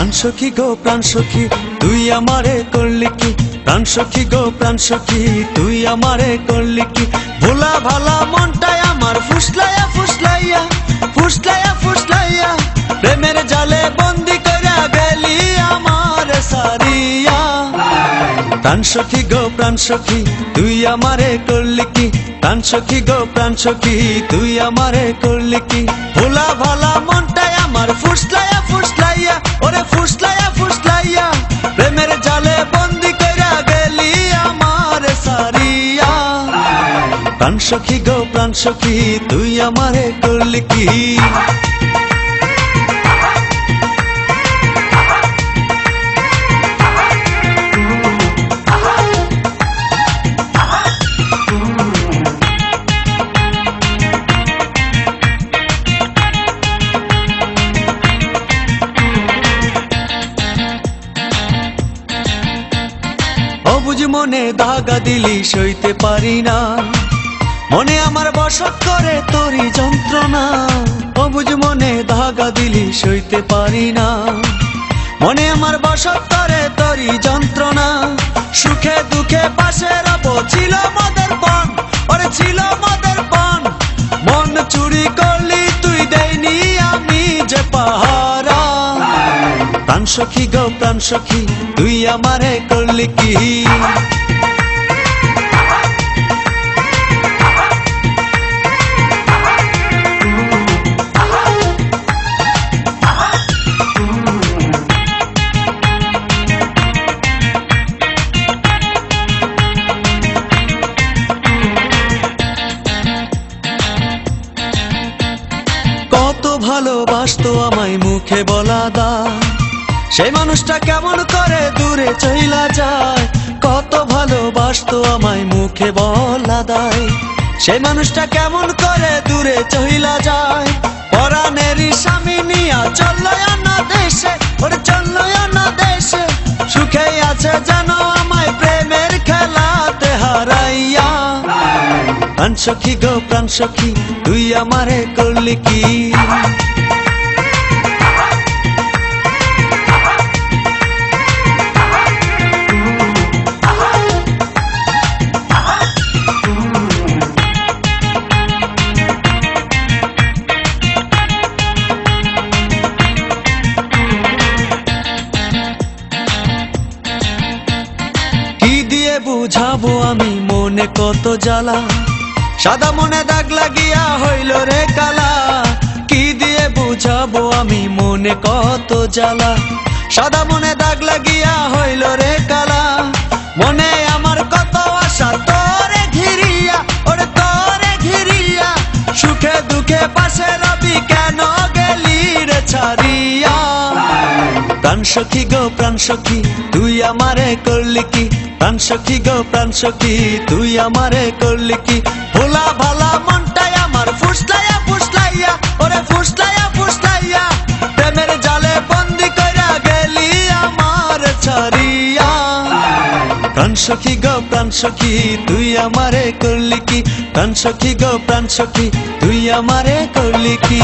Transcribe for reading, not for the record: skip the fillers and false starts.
প্রাণ সখী গো প্রাণ সখী তুই আমারে করলি কি, প্রাণ সখী গো প্রাণ সখী তুই আমারে করলি কি। ভোলা ভালা মনটাই আমার ফুসলাইয়া ফুসলাইয়া ফুসলাইয়া ফুসলাইয়া প্রেমের জালে বন্দি কইরা গেলি আমার সারিয়া। প্রাণ সখী গো প্রাণ সখী তুই আমারে করলি কি, প্রাণ সখী গো প্রাণ সখী তুই আমারে করলি কি। ভোলা ভালা মনটাই আমার ফুসলাইয়া ফুসলাইয়া ওরে ফুসলাইয়া ফুসলাইয়া প্রেমের জালে বন্দি কইরা গেলি আমার সারিয়া। প্রাণ সখী গো প্রাণ সখী তুই আমারে করলি কি। অবুঝ মনে দাগা দিলি সইতে পারি না, মনে আমার বসত করে তোরই যন্ত্রণা। অবুঝ মনে দাগা দিলি সইতে পারি না, মনে আমার বসত করে তোরই যন্ত্রণা। সুখে দুঃখে পাশে রব ছিল মদের পণ ওরে ছিল মদের পণ। মন চুরি করলি তুই দেইনি আমি যে পাহারা। প্রাণ সখী গো প্রাণ সখী তুই আমারে করলি কি। কত ভালোবাসতো আমায় মুখে বলা দা, সেই মানুষটা কেমন করে দূরে চইলা যায়। কত ভালোবাসতো আমায় মুখে বলা দায়, সেই মানুষটা কেমন করে দূরে চইলা যায়। পরাণেরই স্বামী নিয়া চললো অন্য দেশে ওরে চললো অন্য দেশে। সুখে আছে যেন আমায় প্রেমের খেলাতে হারাইয়া। প্রাণ সখী গো প্রাণ সখী তুই আমারে করলি কি। বুঝাবো আমি মনে কত জ্বালা, সাদা মনে দাগ লাগিয়া হইল রে কালা। কি দিয়ে বুঝাবো আমি মনে কত জ্বালা, সাদা মনে দাগ লাগিয়া হইল রে কালা। মনে আমার কত আশা তোরে ঘিরিয়া ওরে তোরে ঘিরিয়া। সুখে দুঃখে পাশে রবি কেন গেলি রে ছাড়িয়া। প্রাণ সখী গো প্রাণ সখী তুই আমারে করলি কি, প্রাণ সখী গো প্রাণ সখী তুই আমারে করলি কি। ভোলা ভালা মনটাই আমার ফুসলাইয়া ফুসলাইয়া ওরে ফুসলাইয়া ফুসলাইয়া প্রেমের জালে বন্দি কইরা গেলি আমার ছাড়িয়া। প্রাণ সখী গো প্রাণ সখী তুই আমারে করলি কি, প্রাণ সখী গো প্রাণ সখী তুই আমারে করলি কি।